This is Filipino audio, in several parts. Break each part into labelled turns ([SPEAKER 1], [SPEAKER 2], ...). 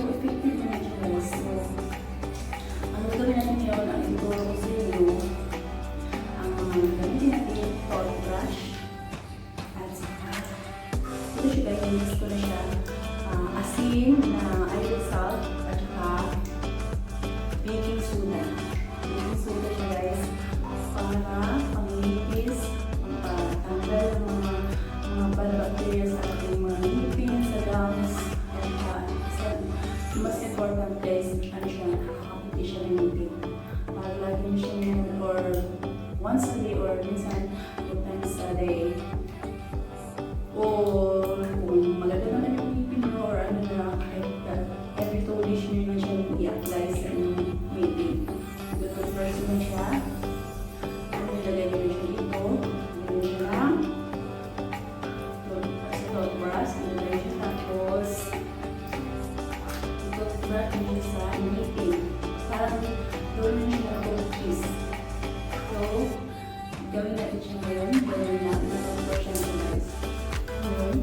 [SPEAKER 1] effective naman siya guys. So, ang gagawin natin ngayon, ang ituro ko sa inyo, ang gamitin natin toothbrush. At saka, ito siya guys, mix ko na siya. Asin na iodised salt at saka baking soda. Baking soda siya guys para panglinis, pangtanggal ng mga bacteria sa ating mga ngipin, sa gums, at mas important guys, ano siya, nakakaputi siya ng ngipin. Para lagi niyo siya or once a day or minsan 2 times a day. O kung malaga naman yung ngipin nyo or ano na, kahit every 2 days nyo na siya i-apply sa inyong ngipin. Ito first mo siya. Nilagay nyo siya dito. Nilagay siya lang. Toothbrush. Nilagay siya tapos toothbrush nyo sa ngipin. Parang doon nyo siya toothpaste. So, gawin natin siya ngayon. Gawin natin na toothbrush siya guys. Ngayon.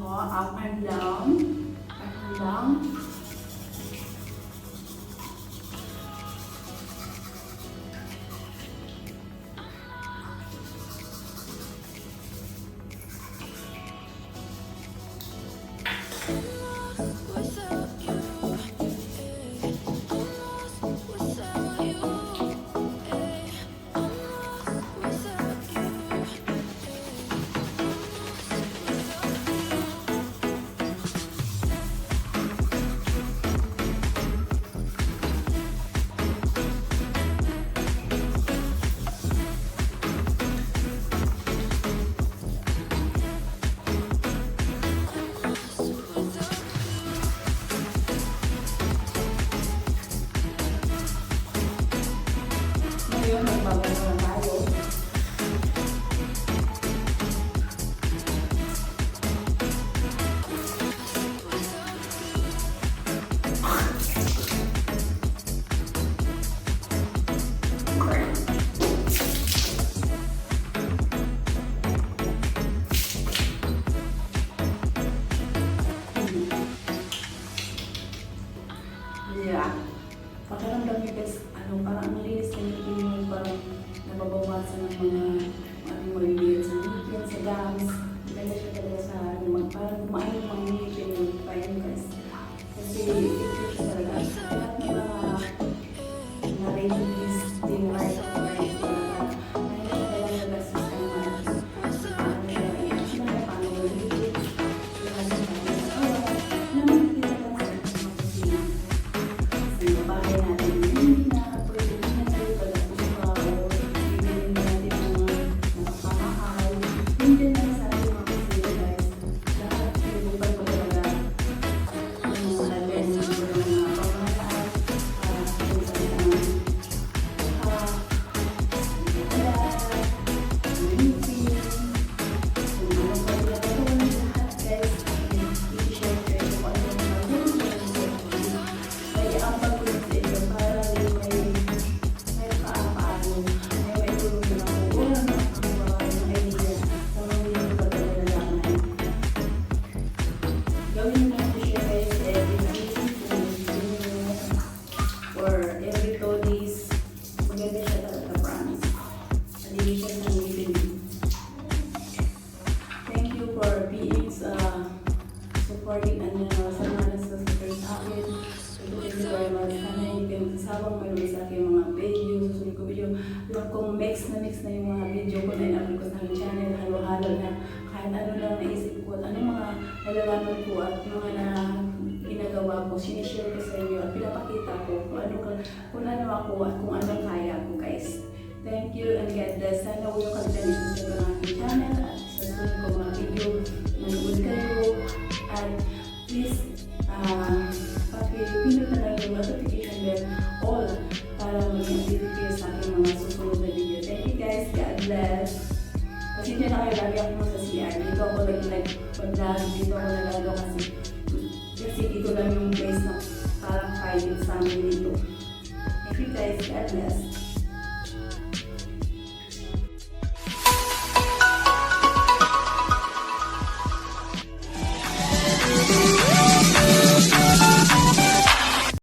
[SPEAKER 1] Up and down, up and down. Ngayon, magbabago na tayo. Yeah. Pakiramdam niyo guys, parang ang linis na ngipin mo, parang nababawasan ng mga maliliit sa ngipin, sa gums. Maganda siya talaga sa parang kumain ng mga ngipin mo, kain guys. Kasi ito siya talaga. Lahat ng mga na-release, din-right of right talaga. Mahina siya talaga nag-assist ka naman. Paano mag-liit, lahat ng mga naman kita lang sa mga kusina. Kasi babahay natin. Supporting and sa mga nasa-support sa akin. Thank you very much. Sana hindi kayo magsasawang manood sa aking mga video, susunod ko video. Kung mix na yung mga video ko na in-upload ko sa aking channel, halo-halo na kahit ano lang naisip ko at anong mga nalalaman ko at mga na ginagawa ko, sinishare ko sa inyo at pinapakita ko kung ano ako at kung anong kaya ko guys. Thank you. guys, sana huwag yung kalitan dito sa aking channel at sa sunod ko mga video. Manood kayo at please pakipindot na lang yung notification bell all para mag-update kayo sa aking mga susunod na video. Thank you guys. God bless. Pasensya na kayo, lagi ako sa CR. Dito ako pag-vlog, dito ako nagagawa kasi dito lang yung place na parang private sa amin dito. Thank you guys. God bless.